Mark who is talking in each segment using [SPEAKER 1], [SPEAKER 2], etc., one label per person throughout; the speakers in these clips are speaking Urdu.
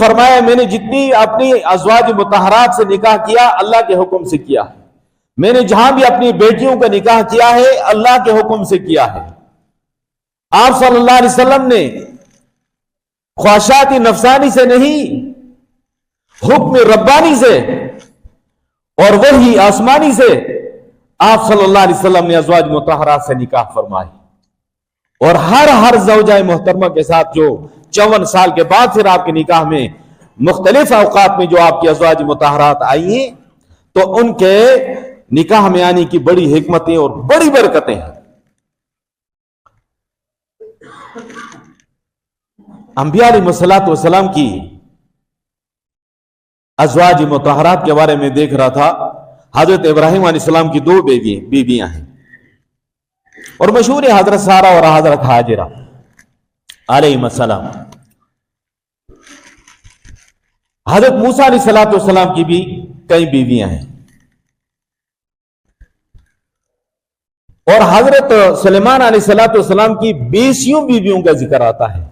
[SPEAKER 1] فرمایا میں نے جتنی اپنی ازواج مطہرات سے نکاح کیا اللہ کے حکم سے کیا ہے، میں نے جہاں بھی اپنی بیٹیوں کا نکاح کیا ہے اللہ کے حکم سے کیا ہے۔ آپ صلی اللہ علیہ وسلم نے خواہشات نفسانی سے نہیں، حکم ربانی سے اور وحی آسمانی سے آپ صلی اللہ علیہ وسلم نے ازواج مطہرات سے نکاح فرمائی، اور ہر زوجہ محترمہ کے ساتھ جو 54 سال کے بعد پھر آپ کے نکاح میں مختلف اوقات میں جو آپ کی ازواج مطہرات آئی ہیں تو ان کے نکاح میں آنے کی بڑی حکمتیں اور بڑی برکتیں ہیں۔ انبیاء علیہ الصلوۃ والسلام کی ازواج مطہرات کے بارے میں دیکھ رہا تھا، حضرت ابراہیم علیہ السلام کی 2 بیویاں ہیں، اور مشہور ہے حضرت سارہ اور حضرت ہاجرہ علیہ السلام۔ حضرت موسیٰ علیہ السلام کی بھی کئی بیویاں ہیں، اور حضرت سلیمان علیہ السلام کی 20 بیویوں کا ذکر آتا ہے،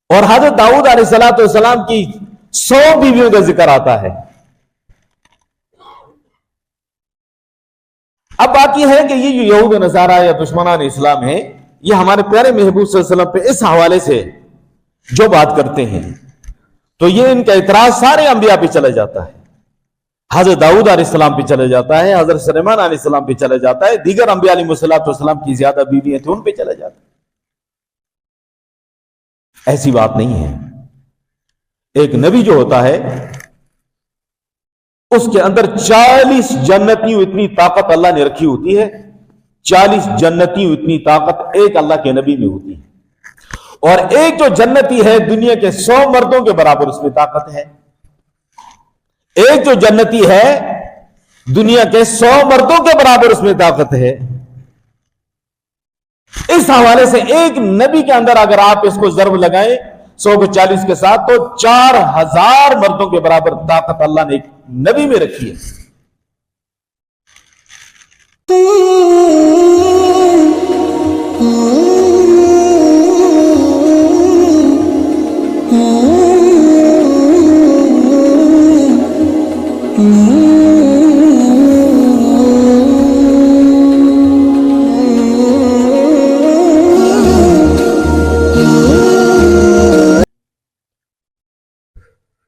[SPEAKER 1] اور حضرت داؤد علیہ السلام کی 100 بیویوں کا ذکر آتا ہے۔ اب باقی ہے کہ یہ جو یہود و نصارہ یا دشمنان اسلام ہیں، یہ ہمارے پیارے محبوب صلی اللہ علیہ وسلم پہ اس حوالے سے جو بات کرتے ہیں تو یہ ان کا اعتراض سارے انبیاء پہ چلا جاتا ہے۔ حضرت داؤد علیہ السلام پہ چلا جاتا ہے، حضرت سلیمان علیہ السلام پہ چلا جاتا ہے، دیگر انبیاء علیہ السلام کی زیادہ بیویاں تھیں ان پہ چلا جاتا ہے۔ ایسی بات نہیں ہے۔ ایک نبی جو ہوتا ہے اس کے اندر 40 جنتیوں اتنی طاقت اللہ نے رکھی ہوتی ہے، 40 جنتیوں اتنی طاقت ایک اللہ کے نبی میں ہوتی ہے، اور ایک جو جنتی ہے دنیا کے 100 مردوں کے برابر اس میں طاقت ہے۔ ایک جو جنتی ہے دنیا کے 100 مردوں کے برابر اس میں طاقت ہے۔ اس حوالے سے ایک نبی کے اندر اگر آپ اس کو ضرب لگائیں 100 کو 40 کے ساتھ تو 4000 مردوں کے برابر طاقت اللہ نے ایک نبی میں رکھی ہے۔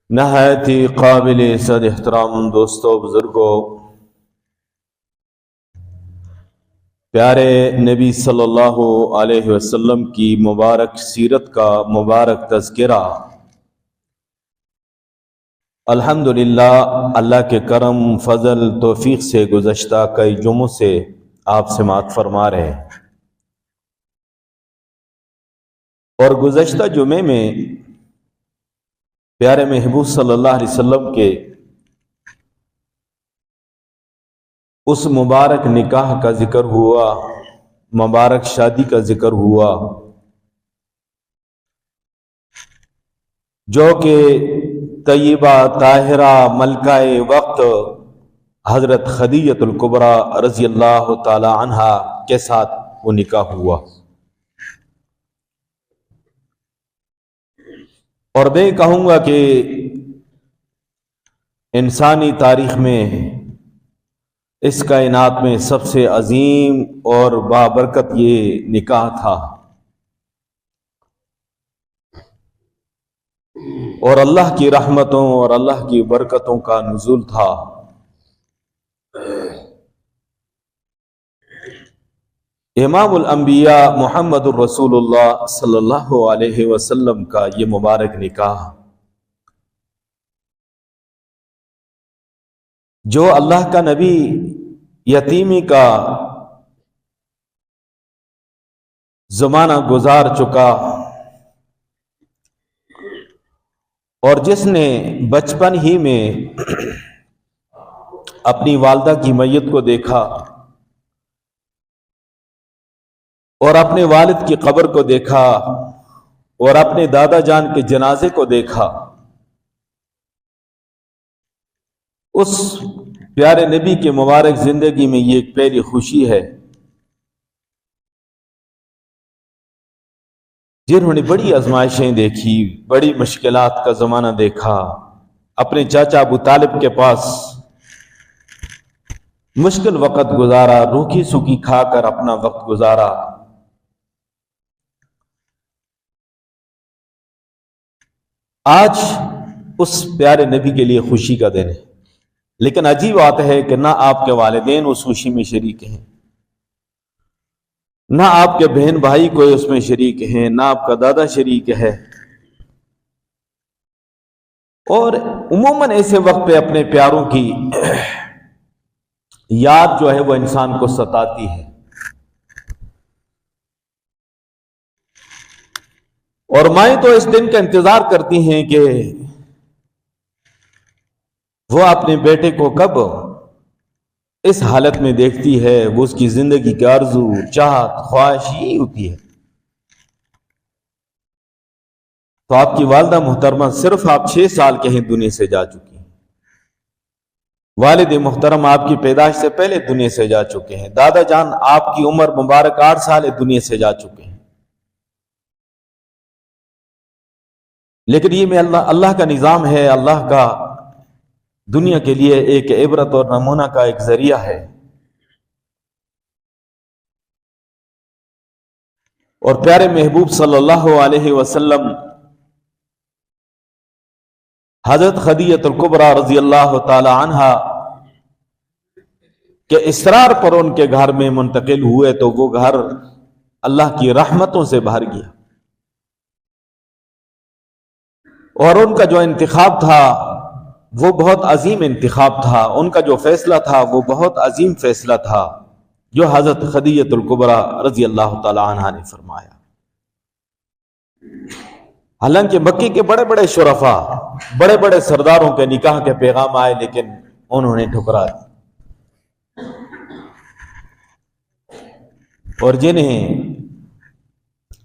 [SPEAKER 1] نہایت ہی قابل عزت احترام دوستو، بزرگوں، پیارے نبی صلی اللہ علیہ وسلم کی مبارک سیرت کا مبارک تذکرہ الحمدللہ اللہ کے کرم فضل توفیق سے گزشتہ کئی جمعوں سے آپ سماعت فرما رہے ہیں، اور گزشتہ جمعے میں پیارے محبوب صلی اللہ علیہ وسلم کے اس مبارک نکاح کا ذکر ہوا، مبارک شادی کا ذکر ہوا، جو کہ طیبہ طاہرہ ملکہ وقت حضرت خدیجہ الکبریٰ رضی اللہ تعالی عنہا کے ساتھ وہ نکاح ہوا۔ اور میں کہوں گا کہ انسانی تاریخ میں اس کائنات میں سب سے عظیم اور بابرکت یہ نکاح تھا، اور اللہ کی رحمتوں اور اللہ کی برکتوں کا نزول تھا۔ امام الانبیاء محمد الرسول اللہ صلی اللہ علیہ وسلم کا یہ مبارک نکاح، جو اللہ کا نبی یتیمی کا زمانہ گزار چکا، اور جس نے بچپن ہی میں اپنی والدہ کی میت کو دیکھا اور اپنے والد کی قبر کو دیکھا اور اپنے دادا جان کے جنازے کو دیکھا، اس پیارے نبی کے مبارک زندگی میں یہ ایک پہلی خوشی ہے جنہوں نے بڑی آزمائشیں دیکھی، بڑی مشکلات کا زمانہ دیکھا، اپنے چاچا ابو طالب کے پاس مشکل وقت گزارا، روکھی سوکھی کھا کر اپنا وقت گزارا، آج اس پیارے نبی کے لیے خوشی کا دن ہے۔ لیکن عجیب بات ہے کہ نہ آپ کے والدین اس خوشی میں شریک ہیں، نہ آپ کے بہن بھائی کوئی اس میں شریک ہیں، نہ آپ کا دادا شریک ہے۔ اور عموماً ایسے وقت پہ اپنے پیاروں کی یاد جو ہے وہ انسان کو ستاتی ہے، اور مائیں تو اس دن کا انتظار کرتی ہیں کہ وہ اپنے بیٹے کو کب اس حالت میں دیکھتی ہے۔ وہ اس کی زندگی کی آرزو، چاہت، خواہش یہی ہوتی ہے۔ تو آپ کی والدہ محترمہ صرف آپ 6 سال کے ہیں دنیا سے جا چکی ہیں، والد محترم آپ کی پیدائش سے پہلے دنیا سے جا چکے ہیں، دادا جان آپ کی عمر مبارک 8 سال دنیا سے جا چکے ہیں۔ لیکن یہ میں اللہ کا نظام ہے، اللہ کا دنیا کے لیے ایک عبرت اور نمونہ کا ایک ذریعہ ہے۔ اور پیارے محبوب صلی اللہ علیہ وسلم حضرت خدیجہ الکبریٰ رضی اللہ تعالی عنہا کے اصرار پر ان کے گھر میں منتقل ہوئے تو وہ گھر اللہ کی رحمتوں سے بھر گیا، اور ان کا جو انتخاب تھا وہ بہت عظیم انتخاب تھا، ان کا جو فیصلہ تھا وہ بہت عظیم فیصلہ تھا جو حضرت خدیجہ الکبریٰ رضی اللہ تعالی عنہا نے فرمایا۔ حالانکہ مکے کے بڑے بڑے شرفاء، بڑے بڑے سرداروں کے نکاح کے پیغام آئے، لیکن انہوں نے ٹھکرا دی، اور جنہیں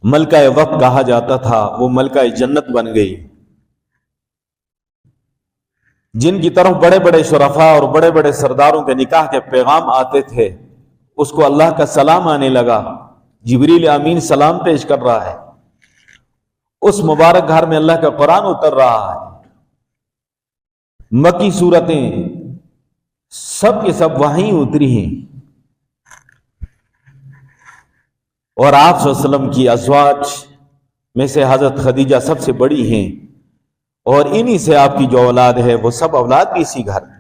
[SPEAKER 1] ملکہ وقت کہا جاتا تھا وہ ملکہ جنت بن گئی، جن کی طرف بڑے بڑے شرفاء اور بڑے بڑے سرداروں کے نکاح کے پیغام آتے تھے، اس کو اللہ کا سلام آنے لگا، جبریل امین سلام پیش کر رہا ہے، اس مبارک گھر میں اللہ کا قرآن اتر رہا ہے، مکی صورتیں سب کے سب وہیں اتری ہیں، اور آپ صلی اللہ علیہ وسلم کی ازواج میں سے حضرت خدیجہ سب سے بڑی ہیں، اور انہی سے آپ کی جو اولاد ہے وہ سب اولاد بھی اسی گھر میں۔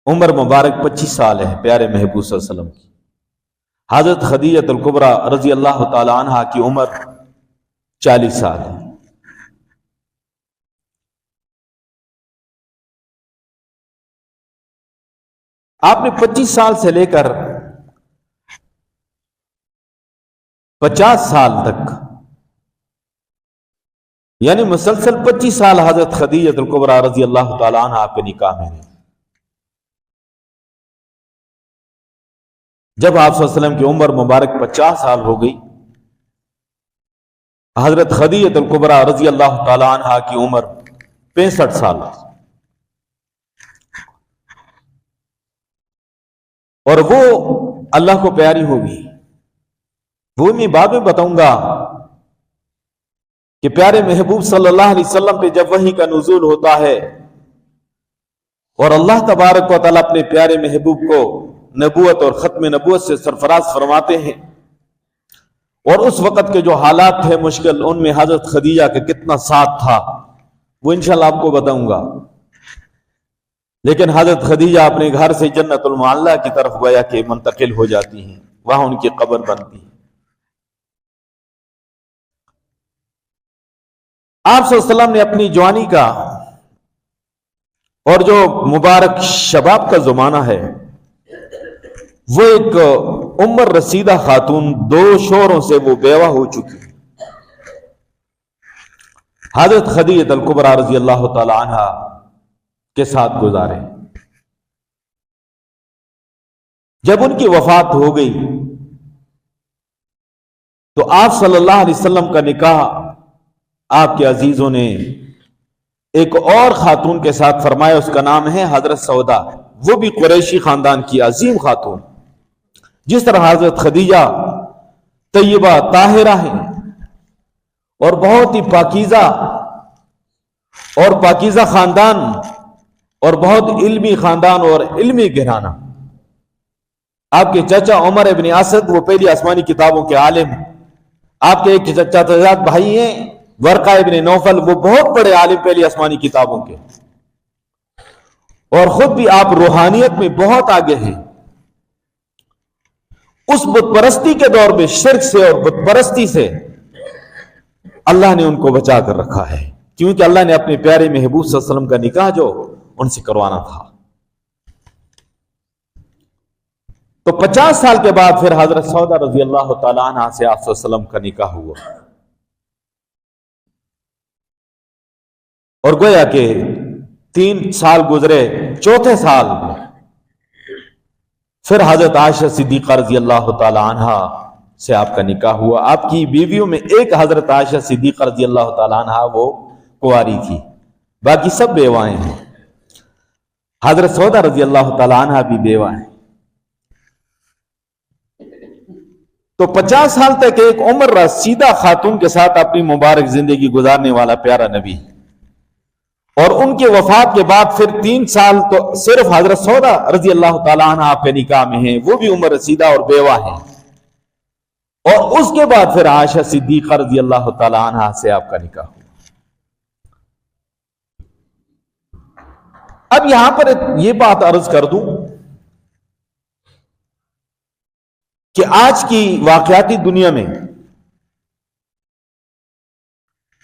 [SPEAKER 1] عمر مبارک 25 سال ہے پیارے محبوب صلی اللہ علیہ وسلم کی، حضرت خدیجہ الکبریٰ رضی اللہ تعالی عنہا کی عمر 40 سال ہے۔ آپ نے 25 سال سے لے کر 50 سال تک، یعنی مسلسل 25 سال حضرت خدیجہ الکبریٰ رضی اللہ تعالی عنہا آپ کے نکاح میں رہے۔ جب آپ صلی اللہ علیہ وسلم کی عمر مبارک 50 سال ہو گئی، حضرت خدیجہ الکبریٰ رضی اللہ تعالی عنہا کی عمر 65 سال، اور وہ اللہ کو پیاری ہوگی۔ وہ میں بعد میں بتاؤں گا کہ پیارے محبوب صلی اللہ علیہ وسلم پہ جب وحی کا نزول ہوتا ہے اور اللہ تبارک و تعالیٰ اپنے پیارے محبوب کو نبوت اور ختم نبوت سے سرفراز فرماتے ہیں، اور اس وقت کے جو حالات تھے مشکل، ان میں حضرت خدیجہ کا کتنا ساتھ تھا وہ انشاءاللہ آپ کو بتاؤں گا۔ لیکن حضرت خدیجہ اپنے گھر سے جنت المعلیٰ کی طرف گویا کہ منتقل ہو جاتی ہیں، وہاں ان کی قبر بنتی ہے۔ آپ صلی اللہ علیہ وسلم نے اپنی جوانی کا اور جو مبارک شباب کا زمانہ ہے، وہ ایک عمر رسیدہ خاتون، 2 شوہروں سے وہ بیوہ ہو چکی، حضرت خدیجہ الکبریٰ رضی اللہ تعالی عنہا کے ساتھ گزارے۔ جب ان کی وفات ہو گئی تو آپ صلی اللہ علیہ وسلم کا نکاح آپ کے عزیزوں نے ایک اور خاتون کے ساتھ فرمایا، اس کا نام ہے حضرت سودا، وہ بھی قریشی خاندان کی عظیم خاتون۔ جس طرح حضرت خدیجہ طیبہ طاہرہ ہیں اور بہت ہی پاکیزہ خاندان اور بہت علمی خاندان اور علمی گھرانہ. آپ کے چچا عمر ابن اسد وہ پہلی آسمانی کتابوں کے عالم ہیں. آپ کے ایک چچا بھائی ہیں ورقہ ابن نوفل، وہ بہت بڑے عالم پہلی آسمانی کتابوں کے، اور خود بھی آپ روحانیت میں بہت آگے ہیں. اس بت پرستی کے دور میں شرک سے اور بت پرستی سے اللہ نے ان کو بچا کر رکھا ہے، کیونکہ اللہ نے اپنے پیارے محبوب صلی اللہ علیہ وسلم کا نکاح جو ان سے کروانا تھا. تو 50 سال کے بعد پھر حضرت سودا رضی اللہ تعالیٰ عنہ سے آپ صلی اللہ علیہ وسلم کا نکاح ہوا، اور گویا کہ 3 سال گزرے، چوتھے سال میں پھر حضرت عائشہ صدیقہ رضی اللہ تعالی عنہ سے آپ کا نکاح ہوا. آپ کی بیویوں میں ایک حضرت عائشہ صدیقہ رضی اللہ تعالی عنہ وہ کنواری تھی، باقی سب بیوائیں ہیں. حضرت سودا رضی اللہ تعالی عنہ بھی بیوہ ہیں. تو 50 سال تک ایک عمر رسیدہ خاتون کے ساتھ اپنی مبارک زندگی گزارنے والا پیارا نبی، اور ان کے وفات کے بعد پھر 3 سال تو صرف حضرت سودا رضی اللہ تعالیٰ عنہ آپ کے نکاح میں ہیں، وہ بھی عمر رسیدہ اور بیوہ ہیں. اور اس کے بعد پھر عائشہ صدیقہ رضی اللہ تعالیٰ عنہ سے آپ کا نکاح ہوا. اب یہاں پر یہ بات عرض کر دوں کہ آج کی واقعاتی دنیا میں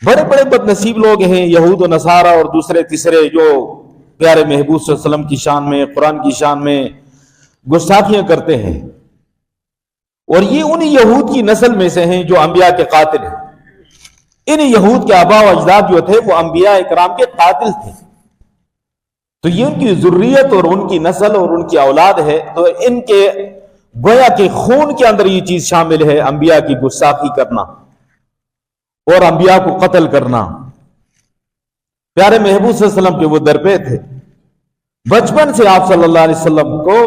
[SPEAKER 1] بڑے بڑے بد نصیب لوگ ہیں، یہود و نصارہ اور دوسرے تیسرے، جو پیارے محبوب صلی اللہ علیہ وسلم کی شان میں، قرآن کی شان میں گستاخیاں کرتے ہیں. اور یہ انہی یہود کی نسل میں سے ہیں جو انبیاء کے قاتل ہیں. انہی یہود کے آباء و اجداد جو تھے وہ انبیاء اکرام کے قاتل تھے. تو یہ ان کی ذریت اور ان کی نسل اور ان کی اولاد ہے. تو ان کے گویا کے خون کے اندر یہ چیز شامل ہے، انبیاء کی گستاخی کرنا اور انبیاء کو قتل کرنا. پیارے محبوب صلی اللہ علیہ وسلم کے وہ درپے تھے. بچپن سے آپ صلی اللہ علیہ وسلم کو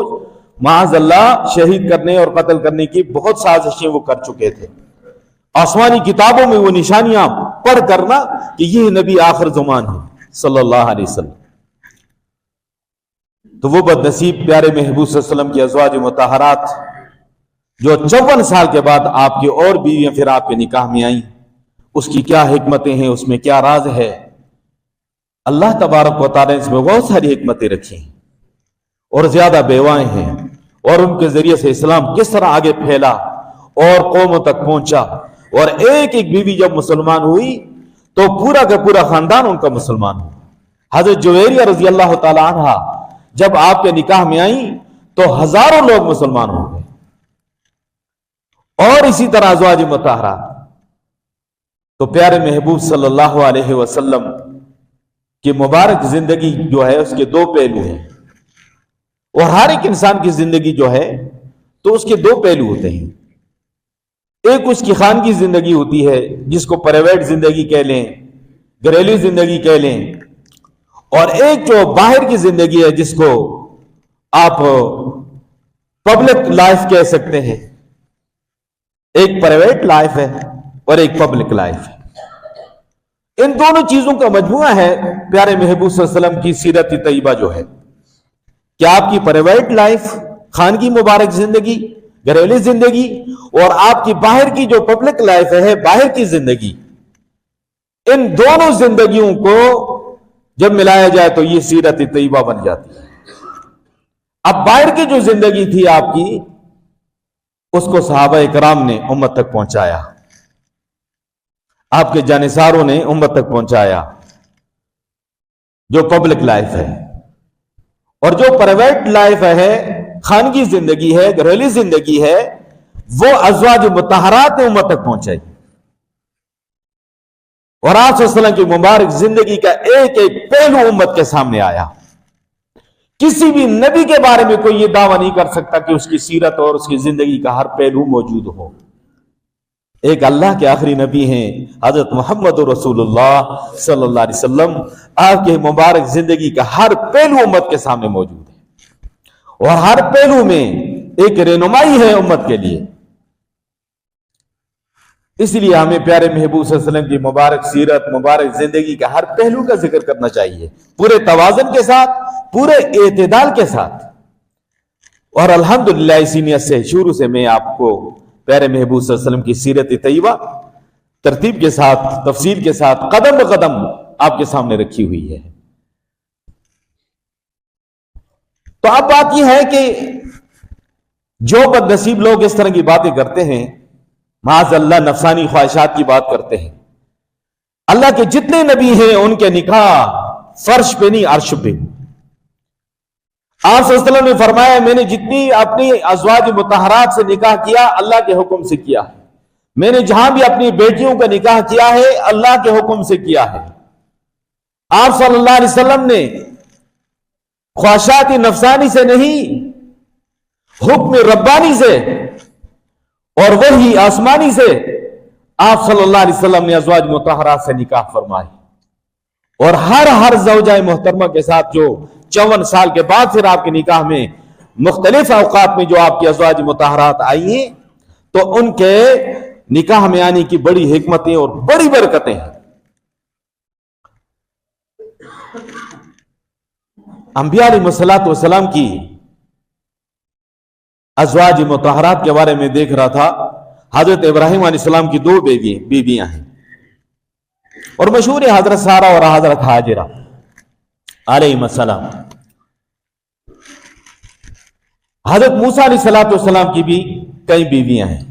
[SPEAKER 1] معاذ اللہ شہید کرنے اور قتل کرنے کی بہت سازشیں وہ کر چکے تھے. آسمانی کتابوں میں وہ نشانیاں پڑھ کرنا کہ یہ نبی آخر زمان ہے صلی اللہ علیہ وسلم. تو وہ بد نصیب پیارے محبوب صلی اللہ علیہ وسلم کی ازواج مطہرات جو 54 سال کے بعد آپ کی اور بیویاں پھر آپ کے نکاح میں آئیں، اس کی کیا حکمتیں ہیں، اس میں کیا راز ہے. اللہ تبارک و تعالیٰ نے اس میں بہت ساری حکمتیں رکھی ہیں، اور زیادہ بیوائیں ہیں، اور ان کے ذریعے سے اسلام کس طرح آگے پھیلا اور قوموں تک پہنچا. اور ایک ایک بیوی جب مسلمان ہوئی تو پورا کا پورا خاندان ان کا مسلمان ہوا. حضرت جویریہ رضی اللہ تعالی عنہ جب آپ کے نکاح میں آئیں تو ہزاروں لوگ مسلمان ہو گئے. اور اسی طرح ازواج مطہرات. تو پیارے محبوب صلی اللہ علیہ وسلم کی مبارک زندگی جو ہے اس کے 2 پہلو ہیں، اور ہر ایک انسان کی زندگی جو ہے تو اس کے 2 پہلو ہوتے ہیں. ایک اس کی خانگی زندگی ہوتی ہے جس کو پرائیویٹ زندگی کہہ لیں، گھریلو زندگی کہہ لیں، اور ایک جو باہر کی زندگی ہے جس کو آپ پبلک لائف کہہ سکتے ہیں. ایک پرائیویٹ لائف ہے اور ایک پبلک لائف ہے. ان دونوں چیزوں کا مجموعہ ہے پیارے محبوب صلی اللہ علیہ وسلم کی سیرت طیبہ جو ہے، کہ آپ کی پرائیویٹ لائف، خانگی مبارک زندگی، گھریلو زندگی، اور آپ کی باہر کی جو پبلک لائف ہے، باہر کی زندگی، ان دونوں زندگیوں کو جب ملایا جائے تو یہ سیرت طیبہ بن جاتی ہے. اب باہر کی جو زندگی تھی آپ کی، اس کو صحابہ کرام نے امت تک پہنچایا، آپ کے جانثاروں نے امت تک پہنچایا، جو پبلک لائف ہے. اور جو پرائیویٹ لائف ہے، خانگی زندگی ہے، گھریلو زندگی ہے، وہ ازواج مطہرات نے امت تک پہنچائی. اور آپ صلی اللہ علیہ وسلم کی مبارک زندگی کا ایک ایک پہلو امت کے سامنے آیا. کسی بھی نبی کے بارے میں کوئی یہ دعویٰ نہیں کر سکتا کہ اس کی سیرت اور اس کی زندگی کا ہر پہلو موجود ہو. ایک اللہ کے آخری نبی ہیں حضرت محمد رسول اللہ صلی اللہ علیہ وسلم. آپ کے مبارک زندگی کا ہر پہلو امت کے سامنے موجود ہے، اور ہر پہلو میں ایک رہنمائی ہے امت کے لیے. اس لیے ہمیں پیارے محبوب صلی اللہ علیہ وسلم کی مبارک سیرت، مبارک زندگی کا ہر پہلو کا ذکر کرنا چاہیے، پورے توازن کے ساتھ، پورے اعتدال کے ساتھ۔ اور الحمدللہ اسی نیت سے شروع سے میں آپ کو پیارے محبوب صلی اللہ علیہ وسلم کی سیرت طیبہ ترتیب کے ساتھ، تفصیل کے ساتھ، قدم بقدم آپ کے سامنے رکھی ہوئی ہے۔ تو اب بات یہ ہے کہ جو بد نصیب لوگ اس طرح کی باتیں کرتے ہیں، معاذ اللہ نفسانی خواہشات کی بات کرتے ہیں، اللہ کے جتنے نبی ہیں ان کے نکاح فرش پہ نہیں عرش پہ۔ آپ صلی اللہ علیہ وسلم نے فرمایا میں نے جتنی اپنی ازواج مطہرات سے نکاح کیا اللہ کے حکم سے کیا ہے، میں نے جہاں بھی اپنی بیٹیوں کا نکاح کیا ہے اللہ کے حکم سے کیا ہے۔ آپ صلی اللہ علیہ وسلم نے خواہشات نفسانی سے نہیں، حکم ربانی سے اور وحی آسمانی سے آپ صلی اللہ علیہ وسلم نے ازواج مطہرات سے نکاح فرمائے، اور ہر زوجہ محترمہ کے ساتھ جو 54 سال کے بعد پھر آپ کے نکاح میں مختلف اوقات میں جو آپ کی ازواج مطہرات آئی ہیں، تو ان کے نکاح میں آنے کی بڑی حکمتیں اور بڑی برکتیں ہیں۔ انبیاء علیہ الصلوۃ والسلام کی ازواج مطہرات کے بارے میں دیکھ رہا تھا، حضرت ابراہیم علیہ السلام کی 2 بیویاں ہیں، اور مشہور ہے حضرت سارہ اور حضرت ہاجرہ علیہ السلام۔ حضرت موسیٰ علیہ السلام کی بھی کئی بیویاں ہیں،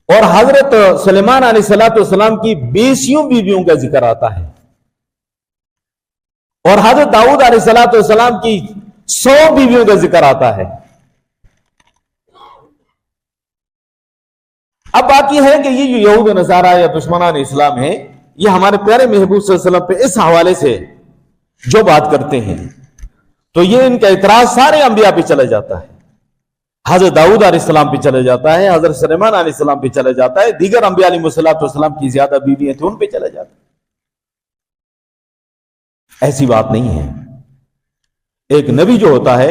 [SPEAKER 1] اور حضرت سلیمان علیہ السلام کی 20 بیویوں کا ذکر آتا ہے، اور حضرت داؤد علیہ السلام کی 100 بیویوں کا ذکر آتا ہے۔ اب بات یہ ہے کہ یہ جو یہود و نصارہ یا دشمنان اسلام ہیں، یہ ہمارے پیارے محبوب صلی اللہ علیہ وسلم پہ اس حوالے سے جو بات کرتے ہیں، تو یہ ان کا اعتراض سارے انبیاء پہ چلا جاتا ہے۔ حضرت داؤد علیہ السلام پہ چلا جاتا ہے، حضرت سلیمان علیہ السلام پہ چلا جاتا ہے، دیگر انبیاء علیہ السلام کی زیادہ بیویاں تھیں ان پہ چلا جاتا ہے۔ ایسی بات نہیں ہے۔ ایک نبی جو ہوتا ہے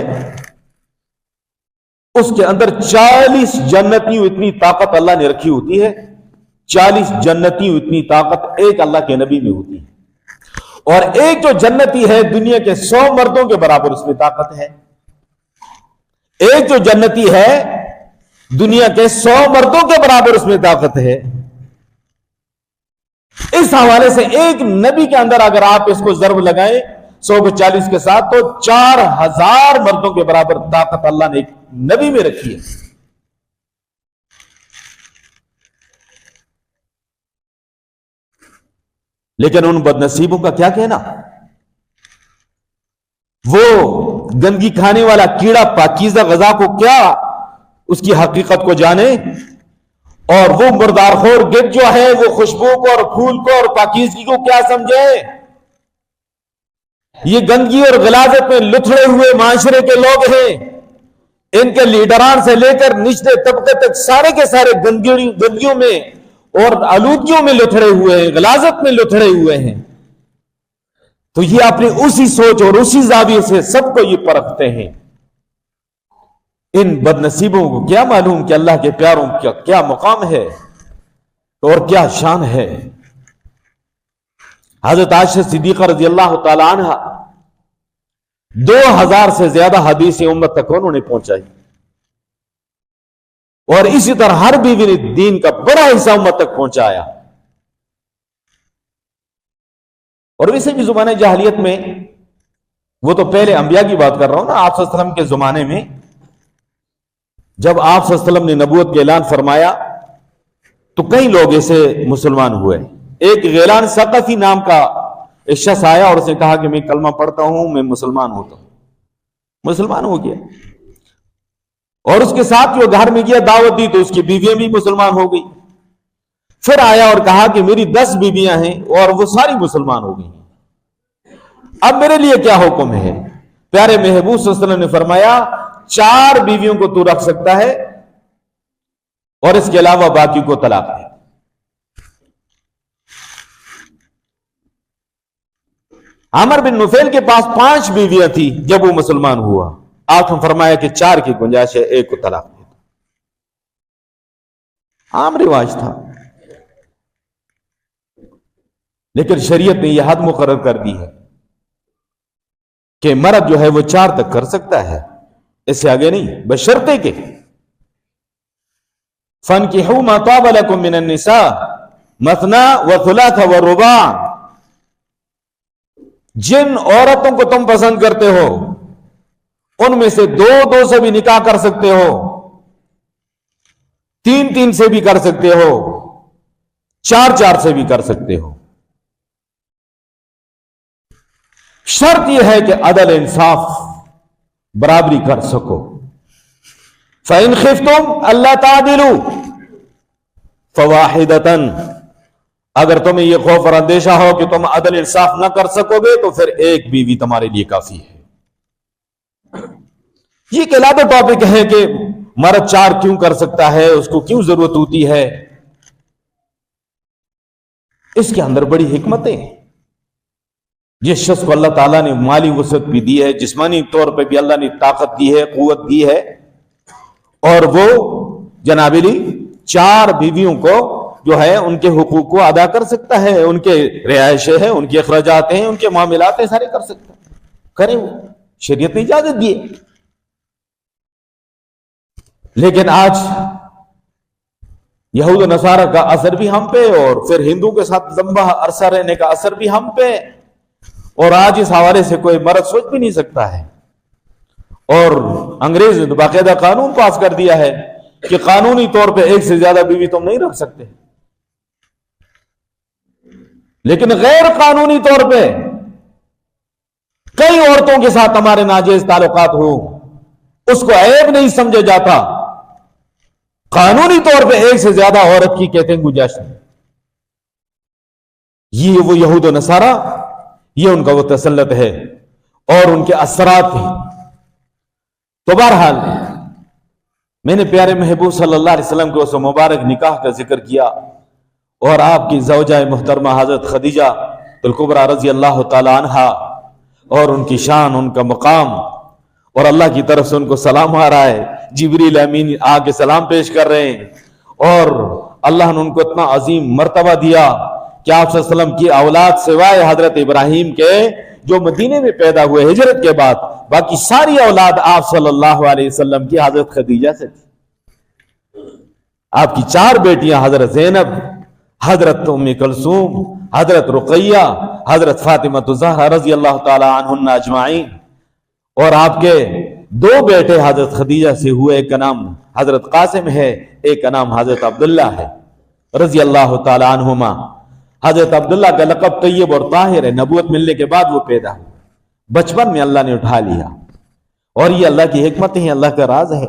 [SPEAKER 1] اس کے اندر 40 جنتیوں اتنی طاقت اللہ نے رکھی ہوتی ہے، 40 جنتیوں اتنی طاقت ایک اللہ کے نبی میں ہوتی ہے، اور ایک جو جنتی ہے دنیا کے 100 مردوں کے برابر اس میں طاقت ہے۔ ایک جو جنتی ہے دنیا کے 100 مردوں کے برابر اس میں طاقت ہے۔ اس حوالے سے ایک نبی کے اندر اگر آپ اس کو ضرب لگائیں 100 کو 40 کے ساتھ، تو 4000 مردوں کے برابر طاقت اللہ نے ایک نبی میں رکھی ہے۔ لیکن ان بد نصیبوں کا کیا کہنا؟ وہ گندگی کھانے والا کیڑا پاکیزہ غذا کو کیا اس کی حقیقت کو جانے، اور وہ مردار خور گرد جو ہے وہ خوشبو کو اور پھول کو اور پاکیزگی کو کیا سمجھے؟ یہ گندگی اور غلاظت میں لتھڑے ہوئے معاشرے کے لوگ ہیں، ان کے لیڈران سے لے کر نچلے طبقے تک سارے کے سارے گندگیوں میں اور آلودگیوں میں لتھڑے ہوئے ہیں، غلاظت میں لتھڑے ہوئے ہیں۔ تو یہ اپنی اسی سوچ اور اسی زاویے سے سب کو یہ پرکھتے ہیں۔ ان بد نصیبوں کو کیا معلوم کہ اللہ کے پیاروں کا کیا مقام ہے اور کیا شان ہے۔ حضرت عائشہ صدیقہ رضی اللہ تعالی عنہ 2000 سے زیادہ حدیثیں امت تک انہوں نے پہنچائی، اور اسی طرح ہر بیوی نے دین کا بڑا حصہ امت تک پہنچایا۔ اور ویسے بھی زمانے جاہلیت میں، وہ تو پہلے انبیاء کی بات کر رہا ہوں نا، آپ صلی اللہ علیہ وسلم کے زمانے میں جب آپ صلی اللہ علیہ وسلم نے نبوت کا اعلان فرمایا تو کئی لوگ ایسے مسلمان ہوئے۔ ایک غیلان ثقفی نام کا ایک شخص آیا اور اس نے کہا کہ میں کلمہ پڑھتا ہوں، میں مسلمان ہوتا ہوں، مسلمان ہو گیا، اور اس کے ساتھ جو گھر میں گیا دعوت دی تو اس کی بیویاں بھی مسلمان ہو گئی۔ پھر آیا اور کہا کہ میری 10 بیویاں ہیں اور وہ ساری مسلمان ہو گئی، اب میرے لیے کیا حکم ہے؟ پیارے محبوب صلی اللہ علیہ وسلم نے فرمایا 4 بیویوں کو تو رکھ سکتا ہے اور اس کے علاوہ باقی کو طلاق ہے۔ عامر بن نفیل کے پاس 5 بیویاں تھی جب وہ مسلمان ہوا، آپ نے فرمایا کہ 4 کی گنجائش ہے، 1 کو طلاق ہے۔ عام رواج تھا، لیکن شریعت نے یہ حد مقرر کر دی ہے کہ مرد جو ہے وہ 4 تک کر سکتا ہے، اس سے آگے نہیں، بشرطے کہ فَانْكِحُوا مَا طَابَ لَكُم مِّنَ النِّسَاءِ مَثْنَىٰ وَثُلَاثَ وَالرُّبَاعَ، جن عورتوں کو تم پسند کرتے ہو ان میں سے 2 سے بھی نکاح کر سکتے ہو، 3 سے بھی کر سکتے ہو، 4 سے بھی کر سکتے ہو۔ شرط یہ ہے کہ عدل انصاف برابری کر سکو۔ فَإِنْ خِفْتُمْ أَلَّا تَعْدِلُوا فَوَاحِدَةً، اگر تمہیں یہ خوف اور اندیشہ ہو کہ تم عدل انصاف نہ کر سکو گے تو پھر ایک بیوی تمہارے لیے کافی ہے۔ یہ ایک علیحدہ ٹاپک ہے کہ مرد 4 کیوں کر سکتا ہے، اس کو کیوں ضرورت ہوتی ہے، اس کے اندر بڑی حکمتیں ہیں۔ جس شخص کو اللہ تعالیٰ نے مالی وسعت بھی دی ہے، جسمانی طور پہ بھی اللہ نے طاقت دی ہے، قوت دی ہے، اور وہ جناب علی 4 بیویوں کو جو ہے ان کے حقوق کو ادا کر سکتا ہے، ان کے رہائشیں ہیں، ان کے اخراجات ہیں، ان کے معاملات ہیں، سارے کر سکتا ہے، کرے وہ، شریعت نے اجازت دی ہے۔ لیکن آج یہود و نصارہ کا اثر بھی ہم پہ، اور پھر ہندو کے ساتھ لمبا عرصہ رہنے کا اثر بھی ہم پہ، اور آج اس حوالے سے کوئی مرد سوچ بھی نہیں سکتا ہے، اور انگریز نے باقاعدہ قانون پاس کر دیا ہے کہ قانونی طور پہ 1 سے زیادہ بیوی تم نہیں رکھ سکتے، لیکن غیر قانونی طور پہ کئی عورتوں کے ساتھ ہمارے ناجائز تعلقات ہو، اس کو عیب نہیں سمجھا جاتا، قانونی طور پہ 1 سے زیادہ عورت کی کہتے ہیں گنجائش نہیں۔ یہ وہ یہود و نصارہ، یہ ان کا وہ تسلط ہے اور ان کے اثرات ہیں۔ تو بہرحال میں نے پیارے محبوب صلی اللہ علیہ وسلم کے اس مبارک نکاح کا ذکر کیا، اور آپ کی زوجہ محترمہ حضرت خدیجہ الکبریٰ رضی اللہ تعالی عنہا، اور ان کی شان، ان کا مقام، اور اللہ کی طرف سے ان کو سلام آ رہا ہے، جبریل امین آ کے سلام پیش کر رہے ہیں، اور اللہ نے ان کو اتنا عظیم مرتبہ دیا کہ آپ صلی اللہ علیہ وسلم کی اولاد سوائے حضرت ابراہیم کے جو مدینے میں پیدا ہوئے ہجرت کے بعد، باقی ساری اولاد آپ صلی اللہ علیہ وسلم کی حضرت خدیجہ سے تھی۔ آپ کی 4 بیٹیاں حضرت زینب، حضرت ام کلثوم، حضرت رقیہ، حضرت فاطمہ الزہرا رضی اللہ تعالی عنہن اجمعین، اور آپ کے 2 بیٹے حضرت خدیجہ سے ہوئے، ایک کا نام حضرت قاسم ہے، ایک کا نام حضرت عبداللہ ہے رضی اللہ تعالی عنہما۔ حضرت عبداللہ کا لقب طیب اور طاہر ہے، نبوت ملنے کے بعد وہ پیدا ہوئے، بچپن میں اللہ نے اٹھا لیا، اور یہ اللہ کی حکمت ہے، اللہ کا راز ہے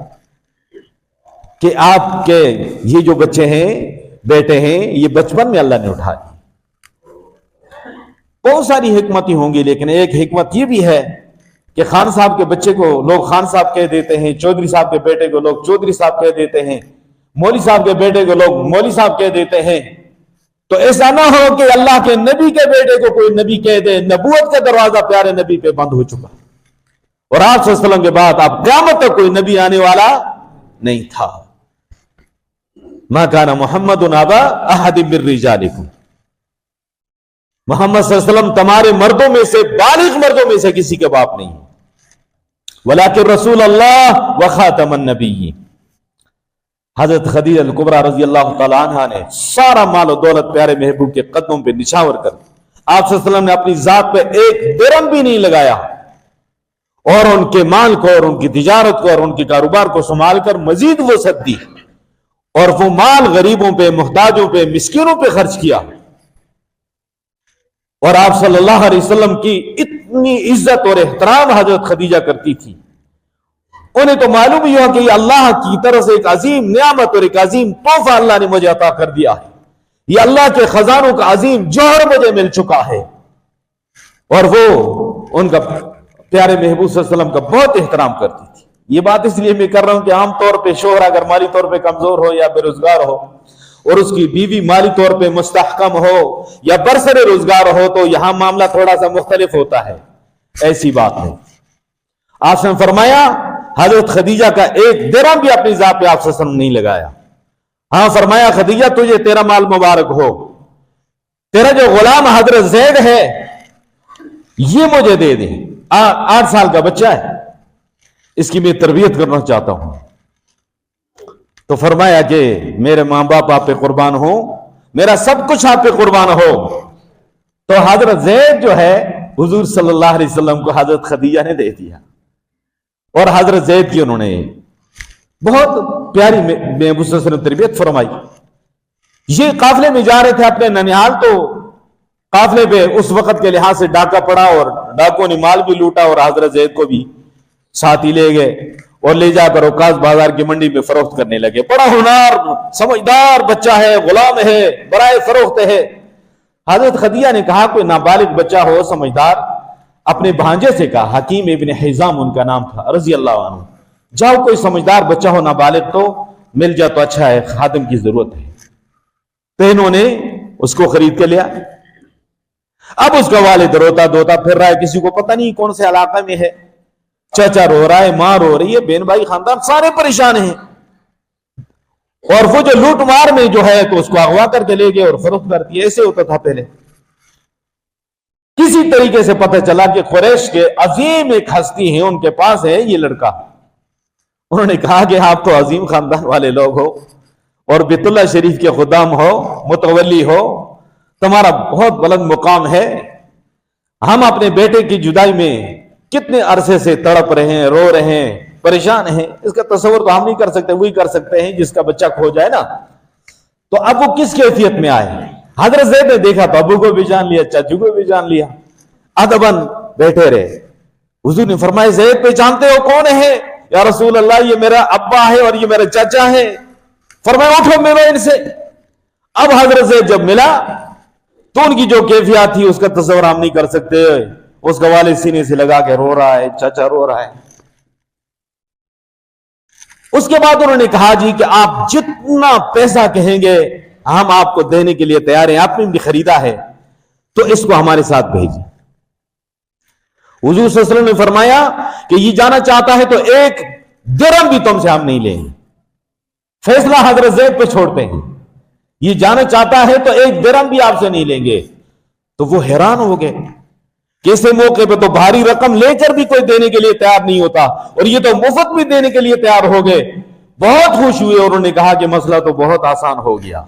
[SPEAKER 1] کہ آپ کے یہ جو بچے ہیں، بیٹے ہیں، یہ بچپن میں اللہ نے اٹھا لیا۔ بہت ساری حکمتیں ہوں گی، لیکن ایک حکمت یہ بھی ہے کہ خان صاحب کے بچے کو لوگ خان صاحب کہہ دیتے ہیں، چودھری صاحب کے بیٹے کو لوگ چودھری صاحب کہہ دیتے ہیں، مولوی صاحب کے بیٹے کو لوگ مولوی صاحب کہہ دیتے ہیں۔ تو ایسا نہ ہو کہ اللہ کے نبی کے بیٹے کو کوئی نبی کہہ دے، نبوت کا دروازہ پیارے نبی پہ بند ہو چکا، اور آپ صلی اللہ علیہ وسلم کے بعد اب قیامت تک کوئی نبی آنے والا نہیں تھا۔ ما کان محمد ابا احد من رجالکم، محمد صلی اللہ علیہ وسلم تمہارے مردوں میں سے، بالغ مردوں میں سے کسی کے باپ نہیں، ولکن رسول اللہ وخاتم النبیین۔ حضرت خدیجہ الکبریٰ رضی اللہ تعالیٰ عنہ نے سارا مال و دولت پیارے محبوب کے قدموں پہ نچھاور کر دی، آپ صلی اللہ علیہ وسلم نے اپنی ذات پہ 1 درہم بھی نہیں لگایا، اور ان کے مال کو، اور ان کی تجارت کو، اور ان کے کاروبار کو سنبھال کر مزید وسعت دی، اور وہ مال غریبوں پہ، محتاجوں پہ، مسکینوں پہ خرچ کیا، اور آپ صلی اللہ علیہ وسلم کی اتنی عزت اور احترام حضرت خدیجہ کرتی تھی، انہیں تو معلوم ہی ہوا کہ یہ اللہ کی طرف سے ایک عظیم نعمت اور ایک عظیم تحفہ اللہ نے مجھے عطا کر دیا ہے، یہ اللہ کے خزانوں کا عظیم جوہر مجھے مل چکا ہے، اور وہ ان کا پیارے محبوب صلی اللہ علیہ وسلم کا بہت احترام کرتی تھی۔ یہ بات اس لیے میں کر رہا ہوں کہ عام طور پہ شوہر اگر مالی طور پہ کمزور ہو یا بے روزگار ہو، اور اس کی بیوی مالی طور پہ مستحکم ہو یا برسر روزگار ہو، تو یہاں معاملہ تھوڑا سا مختلف ہوتا ہے، ایسی بات ہے۔ آپ نے فرمایا حضرت خدیجہ کا 1 درہم بھی اپنی ذات پہ آپ صلی اللہ علیہ وسلم نہیں لگایا، ہاں فرمایا خدیجہ تجھے تیرا مال مبارک ہو، تیرا جو غلام حضرت زید ہے یہ مجھے دے دے، 8 سال کا بچہ ہے، اس کی میں تربیت کرنا چاہتا ہوں۔ تو فرمایا کہ میرے ماں باپ آپ پہ قربان ہو، میرا سب کچھ آپ پہ قربان ہو۔ تو حضرت زید جو ہے حضور صلی اللہ علیہ وسلم کو حضرت خدیجہ نے دے دیا، اور حضرت زید کی انہوں نے بہت پیاری محبوب صلی اللہ علیہ وسلم تربیت فرمائی۔ یہ قافلے میں جا رہے تھے اپنے ننیال، تو قافلے پہ اس وقت کے لحاظ سے ڈاکہ پڑا، اور ڈاکوں نے مال بھی لوٹا اور حضرت زید کو بھی ساتھ ہی لے گئے اور لے جا کر اوقاز بازار کی منڈی میں فروخت کرنے لگے۔ بڑا ہونہار سمجھدار بچہ ہے، غلام ہے، برائے فروخت ہے۔ حضرت خدیجہ نے کہا کوئی نابالغ بچہ ہو سمجھدار، اپنے بھانجے سے کہا، حکیم ابن حزام ان کا نام تھا رضی اللہ عنہ، جاؤ کوئی سمجھدار بچہ ہو نابالغ تو مل جا تو اچھا ہے، خادم کی ضرورت ہے۔ تو انہوں نے اس کو خرید کے لیا۔ اب اس کا والد روتا دھوتا پھر رہا ہے، کسی کو پتہ نہیں کون سے علاقے میں ہے، چچا رو رہا ہے، ماں رو رہی ہے، بہن بھائی خاندان سارے پریشان ہیں، اور وہ جو لوٹ مار میں جو ہے تو اس کو اغوا کر کے لے گئے اور فروخت کر دیا۔ ایسے ہوتا تھا پہلے۔ کسی طریقے سے پتہ چلا کہ قریش کے عظیم ایک ہستی ہیں، ان کے پاس ہے یہ لڑکا۔ انہوں نے کہا کہ آپ تو عظیم خاندان والے لوگ ہو اور بیت اللہ شریف کے خدام ہو، متولی ہو، تمہارا بہت بلند مقام ہے، ہم اپنے بیٹے کی جدائی میں کتنے عرصے سے تڑپ رہے ہیں، رو رہے ہیں، پریشان ہیں، اس کا تصور تو ہم نہیں کر سکتے، وہی کر سکتے ہیں جس کا بچہ کھو جائے نا۔ تو اب وہ کس کیفیت میں آئے؟ حضرت زید نے دیکھا تو ابو کو بھی جان لیا، چاچو کو بھی جان لیا، ادباً بیٹھے رہے۔ حضور نے فرمایا زید پہچانتے ہو کون ہے؟ یا رسول اللہ یہ میرا ابا ہے اور یہ میرا چاچا ہے۔ فرمایا اٹھو ملو ان سے۔ اب حضرت زید جب ملا تو ان کی جو کیفیت تھی اس کا تصور ہم نہیں کر سکتے۔ اس کا والد سینے سے لگا کے رو رہا ہے، چاچا رو رہا ہے۔ اس کے بعد انہوں نے کہا جی کہ آپ جتنا پیسہ کہیں گے ہم آپ کو دینے کے لیے تیار ہیں، آپ نے بھی خریدا ہے تو اس کو ہمارے ساتھ بھیجیں۔ حضور صلی اللہ علیہ وسلم نے فرمایا کہ یہ جانا چاہتا ہے تو 1 درہم بھی تم سے ہم نہیں لیں گے، فیصلہ حضرت زید پہ چھوڑتے ہیں، یہ جانا چاہتا ہے تو 1 درہم بھی آپ سے نہیں لیں گے۔ تو وہ حیران ہو گئے کہ اس موقع پہ تو بھاری رقم لے کر بھی کوئی دینے کے لیے تیار نہیں ہوتا، اور یہ تو مفت بھی دینے کے لیے تیار ہو گئے۔ بہت خوش ہوئے اور انہوں نے کہا کہ مسئلہ تو بہت آسان ہو گیا۔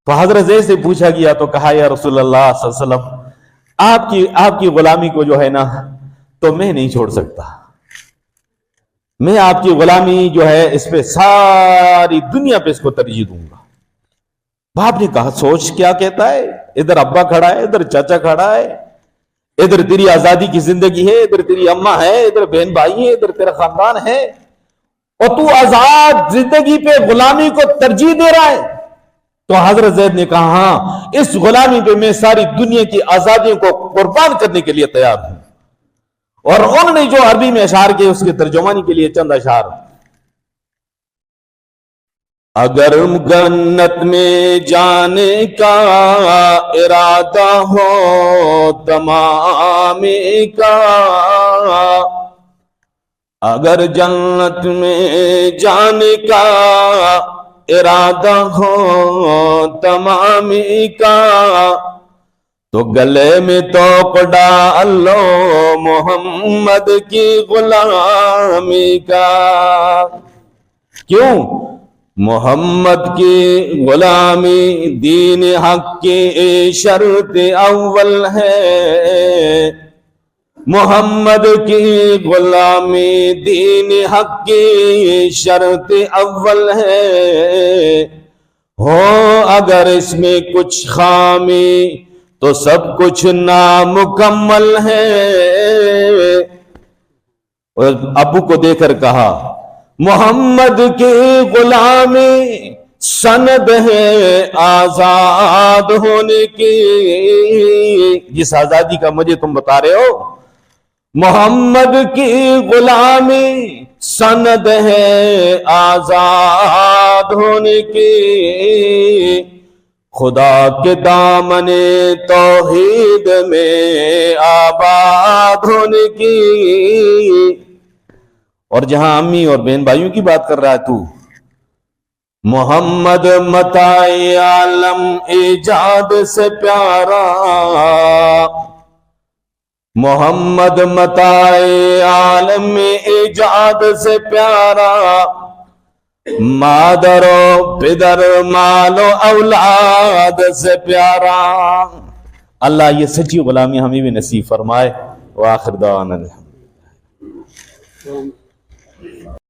[SPEAKER 1] تو حضرت زید سے پوچھا گیا تو کہا یا رسول اللہ صلی اللہ علیہ وسلم آپ کی غلامی کو جو ہے نا تو میں نہیں چھوڑ سکتا، میں آپ کی غلامی جو ہے اس پہ ساری دنیا پہ اس کو ترجیح دوں گا۔ باپ نے کہا سوچ کیا کہتا ہے، ادھر ابا کھڑا ہے، ادھر چاچا کھڑا ہے، ادھر تیری آزادی کی زندگی ہے، ادھر تیری اماں ہے، ادھر بہن بھائی ہے، ادھر تیرا خاندان ہے، اور تو آزاد زندگی پہ غلامی کو ترجیح دے رہا ہے۔ تو حضرت زید نے کہا ہاں اس غلامی پہ میں ساری دنیا کی آزادیوں کو قربان کرنے کے لیے تیار ہوں۔ اور انہوں نے جو عربی میں اشعار کیے اس کے ترجمانی کے لیے چند اشعار۔ اگر جنت میں جانے کا ارادہ ہو تمام کا، اگر جنت میں جانے کا ارادہ ہو تمام کا، تو گلے میں توق ڈالو محمد کی غلامی کا۔ کیوں؟ محمد کی غلامی دین حق کی شرط اول ہے، محمد کی غلامی دین حق کی شرط اول ہے، ہو اگر اس میں کچھ خامی تو سب کچھ نامکمل ہے۔ اور ابو کو دیکھ کر کہا محمد کی غلامی سند ہے آزاد ہونے کی، جس آزادی کا مجھے تم بتا رہے ہو، محمد کی غلامی سند ہے آزاد ہونے کی، خدا کے دامن توحید میں آباد ہونے کی۔ اور جہاں امی اور بہن بھائیوں کی بات کر رہا ہے تو محمد متاع عالم ایجاد سے پیارا، محمد متاع عالم ایجاد سے پیارا، مادر و پدر مال و اولاد سے پیارا۔ اللہ یہ سچی غلامی ہمیں بھی نصیب فرمائے۔ وآخر دعوانا الحمد للہ۔